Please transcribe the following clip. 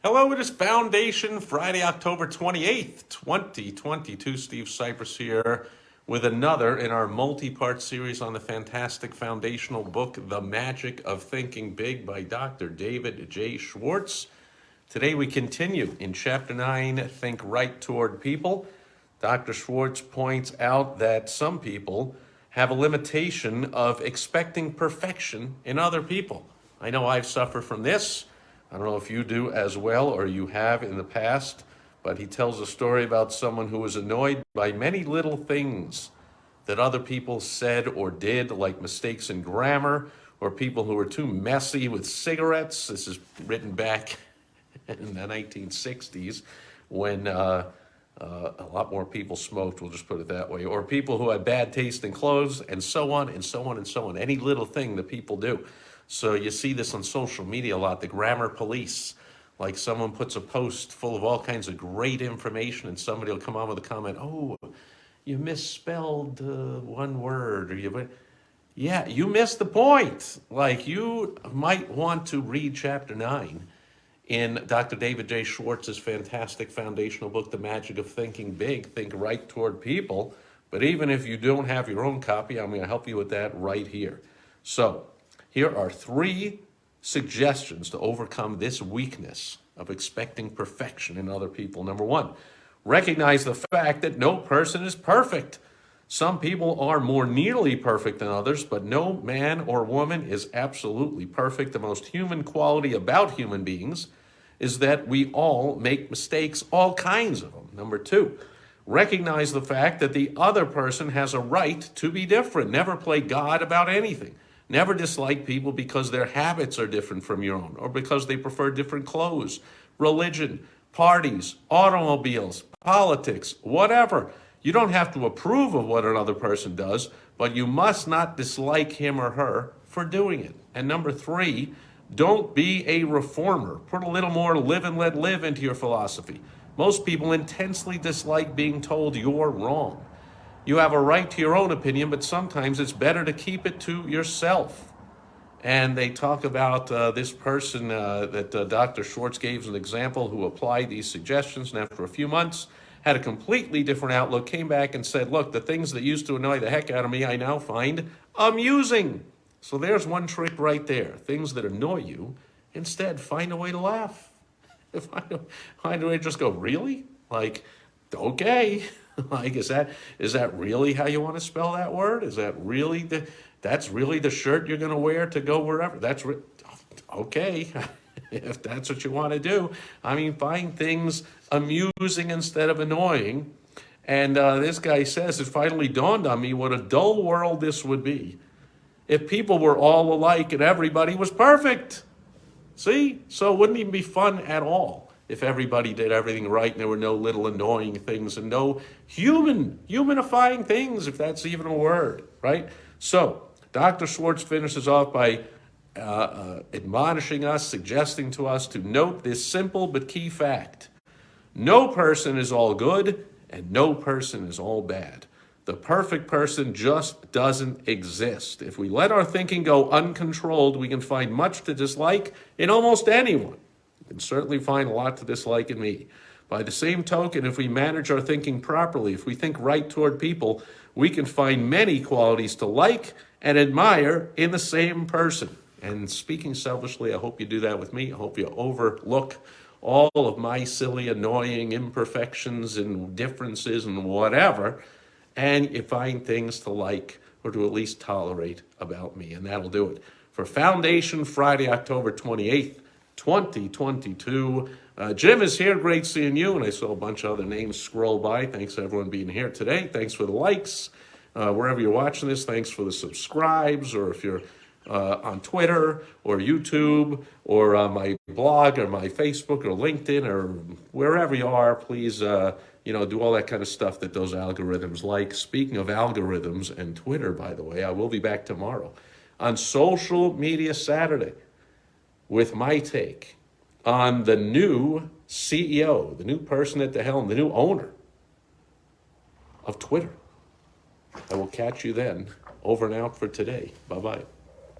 Hello, it is Foundation Friday, October 28th, 2022. Steve Sipress here with another in our multi-part series on the fantastic foundational book, The Magic of Thinking Big by Dr. David J. Schwartz. Today we continue in Chapter 9, Think Right Toward People. Dr. Schwartz points out that some people have a limitation of expecting perfection in other people. I know I've suffered from this. I don't know if you do as well or you have in the past, but he tells a story about someone who was annoyed by many little things that other people said or did, like mistakes in grammar or people who were too messy with cigarettes. This is written back in the 1960s when a lot more people smoked, we'll just put it that way, or people who had bad taste in clothes, and so on and so on and so on. Any little thing that people do. So you see this on social media a lot, the grammar police. Like someone puts a post full of all kinds of great information and somebody will come on with a comment, oh, you misspelled one word, or you missed the point. Like you might want to read chapter 9 in Dr. David J. Schwartz's fantastic foundational book, The Magic of Thinking Big, Think Right Toward People. But even if you don't have your own copy, I'm going to help you with that right here. So, here are 3 suggestions to overcome this weakness of expecting perfection in other people. Number 1, recognize the fact that no person is perfect. Some people are more nearly perfect than others, but no man or woman is absolutely perfect. The most human quality about human beings is that we all make mistakes, all kinds of them. Number 2, recognize the fact that the other person has a right to be different. Never play God about anything. Never dislike people because their habits are different from your own or because they prefer different clothes, religion, parties, automobiles, politics, whatever. You don't have to approve of what another person does, but you must not dislike him or her for doing it. And number 3, don't be a reformer. Put a little more live and let live into your philosophy. Most people intensely dislike being told you're wrong. You have a right to your own opinion, but sometimes it's better to keep it to yourself. And they talk about this person that Dr. Schwartz gave as an example who applied these suggestions, and after a few months had a completely different outlook, came back and said, look, the things that used to annoy the heck out of me, I now find amusing. So there's one trick right there. Things that annoy you, instead find a way to laugh. Find a way to just go, really? Like, okay. Like, is that really how you want to spell that word? Is that really that's really the shirt you're going to wear to go wherever? Okay, if that's what you want to do. I mean, find things amusing instead of annoying. And this guy says, it finally dawned on me what a dull world this would be if people were all alike and everybody was perfect. See? So it wouldn't even be fun at all if everybody did everything right and there were no little annoying things and no humanifying things, if that's even a word, right? So Dr. Schwartz finishes off by admonishing us, suggesting to us to note this simple but key fact. No person is all good and no person is all bad. The perfect person just doesn't exist. If we let our thinking go uncontrolled, we can find much to dislike in almost anyone. You can certainly find a lot to dislike in me. By the same token, if we manage our thinking properly, if we think right toward people, we can find many qualities to like and admire in the same person. And speaking selfishly, I hope you do that with me. I hope you overlook all of my silly, annoying imperfections and differences and whatever, and you find things to like or to at least tolerate about me, and that'll do it. For Foundation Friday, October 28th, 2022. Jim is here. Great seeing you. And I saw a bunch of other names scroll by. Thanks to everyone being here today. Thanks for the likes. Wherever you're watching this, thanks for the subscribes. Or if you're on Twitter or YouTube or on my blog or my Facebook or LinkedIn or wherever you are, please do all that kind of stuff that those algorithms like. Speaking of algorithms and Twitter, by the way, I will be back tomorrow on Social Media Saturday with my take on the new CEO, the new person at the helm, the new owner of Twitter. I will catch you then. Over and out for today. Bye-bye.